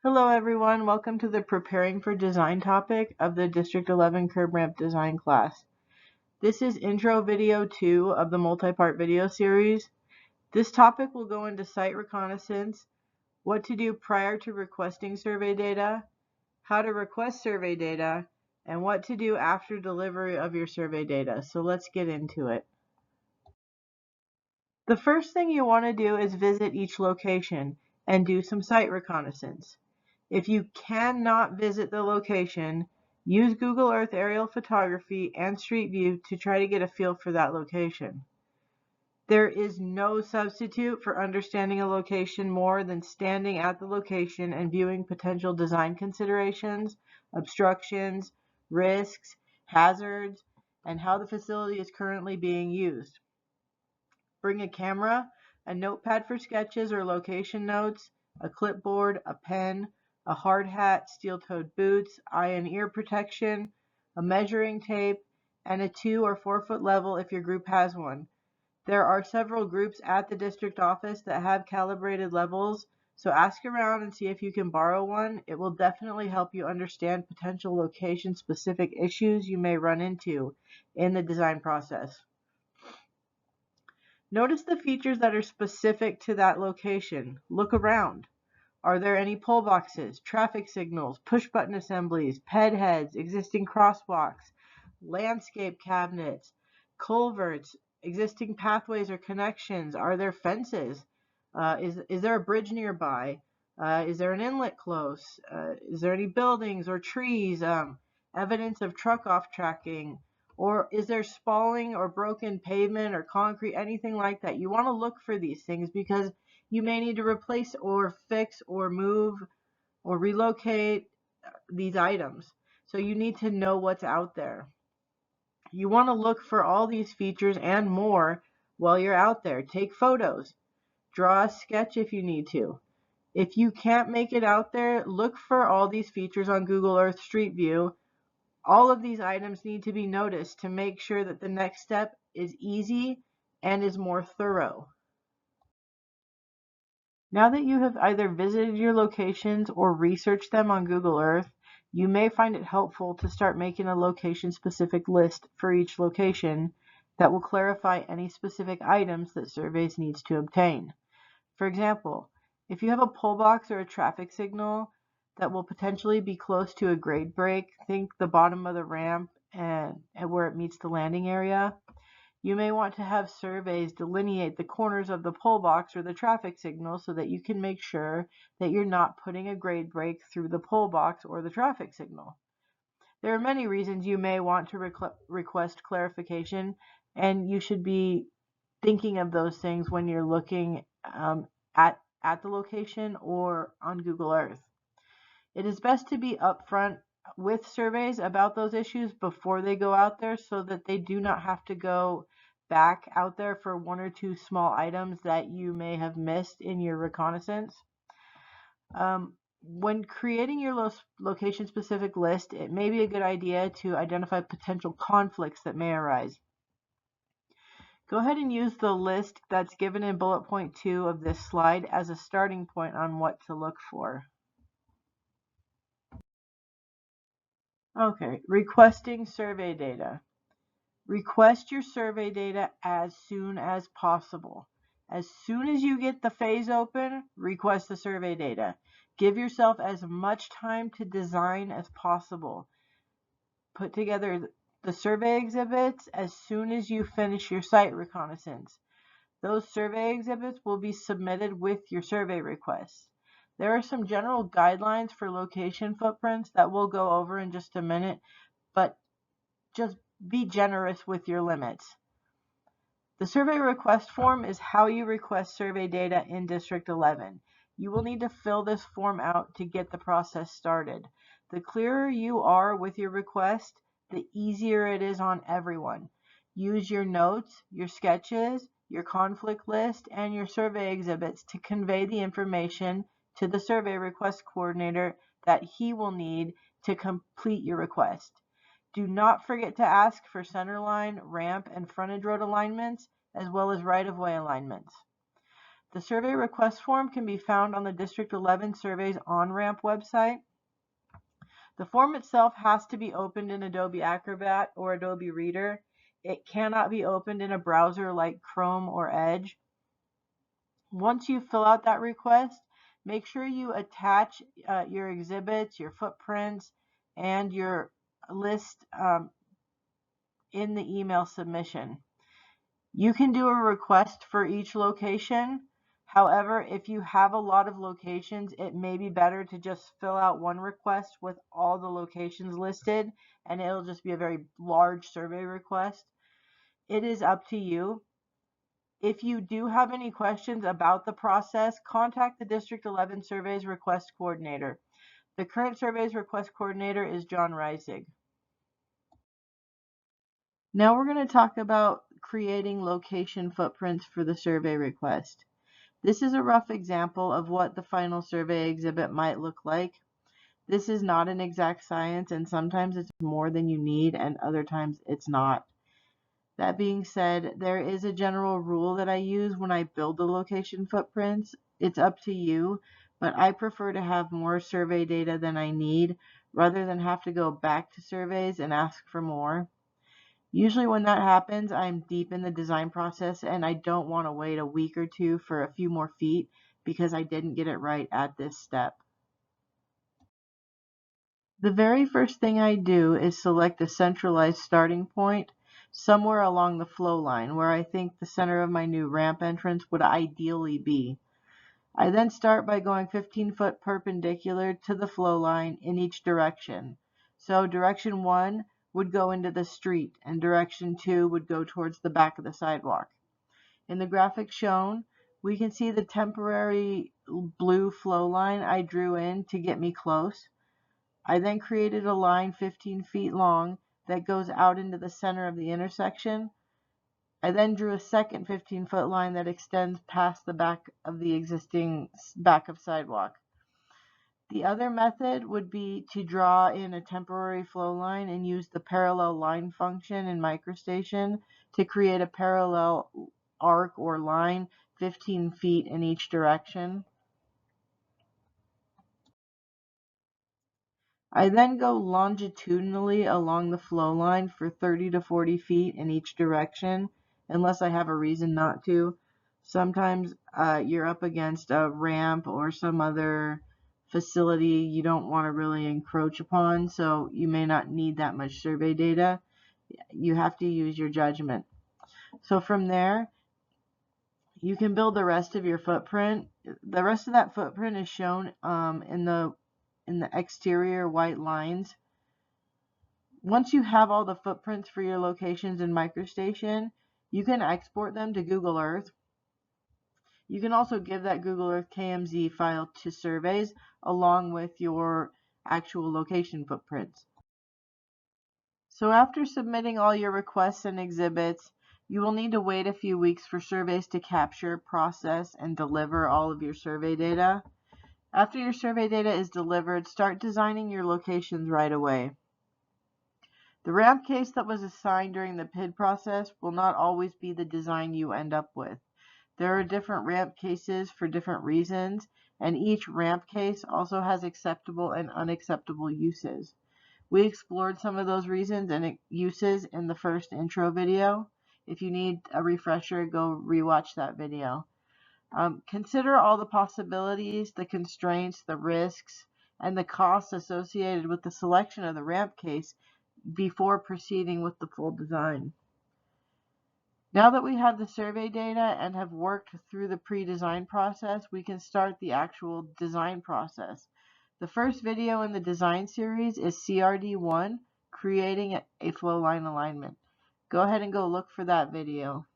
Hello everyone, welcome to the Preparing for Design topic of the District 11 Curb Ramp Design class. This is intro video 2 of the multi-part video series. This topic will go into site reconnaissance, what to do prior to requesting survey data, how to request survey data, and what to do after delivery of your survey data. So let's get into it. The first thing you want to do is visit each location and do some site reconnaissance. If you cannot visit the location, use Google Earth aerial photography and Street View to try to get a feel for that location. There is no substitute for understanding a location more than standing at the location and viewing potential design considerations, obstructions, risks, hazards, and how the facility is currently being used. Bring a camera, a notepad for sketches or location notes, a clipboard, a pen, a hard hat, steel-toed boots, eye and ear protection, a measuring tape, and a 2 or 4 foot level if your group has one. There are several groups at the district office that have calibrated levels, so ask around and see if you can borrow one. It will definitely help you understand potential location-specific issues you may run into in the design process. Notice the features that are specific to that location. Look around. Are there any pole boxes, traffic signals, push-button assemblies, ped heads, existing crosswalks, landscape cabinets, culverts, existing pathways or connections? Are there fences? Is there a bridge nearby? Is there an inlet close? Is there any buildings or trees? Evidence of truck off tracking? Or is there spalling or broken pavement or concrete, anything like that? You want to look for these things because you may need to replace or fix or move or relocate these items. So you need to know what's out there. You want to look for all these features and more while you're out there. Take photos. Draw a sketch if you need to. If you can't make it out there, look for all these features on Google Earth Street View. All of these items need to be noticed to make sure that the next step is easy and is more thorough. Now that you have either visited your locations or researched them on Google Earth, you may find it helpful to start making a location-specific list for each location that will clarify any specific items that surveys needs to obtain. For example, if you have a pole box or a traffic signal that will potentially be close to a grade break, think the bottom of the ramp and where it meets the landing area, you may want to have surveys delineate the corners of the pole box or the traffic signal so that you can make sure that you're not putting a grade break through the pole box or the traffic signal. There are many reasons you may want to request clarification, and you should be thinking of those things when you're looking at the location or on Google Earth. It is best to be upfront with surveys about those issues before they go out there so that they do not have to go back out there for 1 or 2 small items that you may have missed in your reconnaissance. When creating your location-specific list, it may be a good idea to identify potential conflicts that may arise. Go ahead and use the list that's given in bullet point 2 of this slide as a starting point on what to look for. Okay, requesting survey data. Request your survey data as soon as possible. As soon as you get the phase open, request the survey data. Give yourself as much time to design as possible. Put together the survey exhibits as soon as you finish your site reconnaissance. Those survey exhibits will be submitted with your survey requests. There are some general guidelines for location footprints that we'll go over in just a minute, but just be generous with your limits. The survey request form is how you request survey data in District 11. You will need to fill this form out to get the process started. The clearer you are with your request, the easier it is on everyone. Use your notes, your sketches, your conflict list, and your survey exhibits to convey the information to the survey request coordinator that he will need to complete your request. Do not forget to ask for centerline, ramp, and frontage road alignments, as well as right-of-way alignments. The survey request form can be found on the District 11 Surveys on-ramp website. The form itself has to be opened in Adobe Acrobat or Adobe Reader. It cannot be opened in a browser like Chrome or Edge. Once you fill out that request, make sure you attach your exhibits, your footprints, and your list in the email submission. You can do a request for each location. However, if you have a lot of locations, it may be better to just fill out one request with all the locations listed, and it'll just be a very large survey request. It is up to you. If you do have any questions about the process, contact the District 11 Surveys Request Coordinator. The current Surveys Request Coordinator is John Reisig. Now we're going to talk about creating location footprints for the survey request. This is a rough example of what the final survey exhibit might look like. This is not an exact science, and sometimes it's more than you need and other times it's not. That being said, there is a general rule that I use when I build the location footprints. It's up to you, but I prefer to have more survey data than I need rather than have to go back to surveys and ask for more. Usually when that happens, I'm deep in the design process and I don't want to wait a week or two for a few more feet because I didn't get it right at this step. The very first thing I do is select a centralized starting point somewhere along the flow line where I think the center of my new ramp entrance would ideally be. I then start by going 15 foot perpendicular to the flow line in each direction. So direction 1 would go into the street and direction 2 would go towards the back of the sidewalk. In the graphic shown, we can see the temporary blue flow line I drew in to get me close. I then created a line 15 feet long that goes out into the center of the intersection. I then drew a second 15-foot line that extends past the back of the existing back of sidewalk. The other method would be to draw in a temporary flow line and use the parallel line function in MicroStation to create a parallel arc or line 15 feet in each direction. I then go longitudinally along the flow line for 30 to 40 feet in each direction, unless I have a reason not to. Sometimes you're up against a ramp or some other facility you don't want to really encroach upon, so you may not need that much survey data. You have to use your judgment. So from there, you can build the rest of your footprint. The rest of that footprint is shown in the exterior white lines. Once you have all the footprints for your locations in MicroStation, you can export them to Google Earth. You can also give that Google Earth KMZ file to surveys along with your actual location footprints. So after submitting all your requests and exhibits, you will need to wait a few weeks for surveys to capture, process, and deliver all of your survey data. After your survey data is delivered, start designing your locations right away. The ramp case that was assigned during the PID process will not always be the design you end up with. There are different ramp cases for different reasons, and each ramp case also has acceptable and unacceptable uses. We explored some of those reasons and uses in the first intro video. If you need a refresher, go rewatch that video. Consider all the possibilities, the constraints, the risks, and the costs associated with the selection of the ramp case before proceeding with the full design. Now that we have the survey data and have worked through the pre-design process, we can start the actual design process. The first video in the design series is CRD 1, Creating a Flow Line Alignment. Go ahead and go look for that video.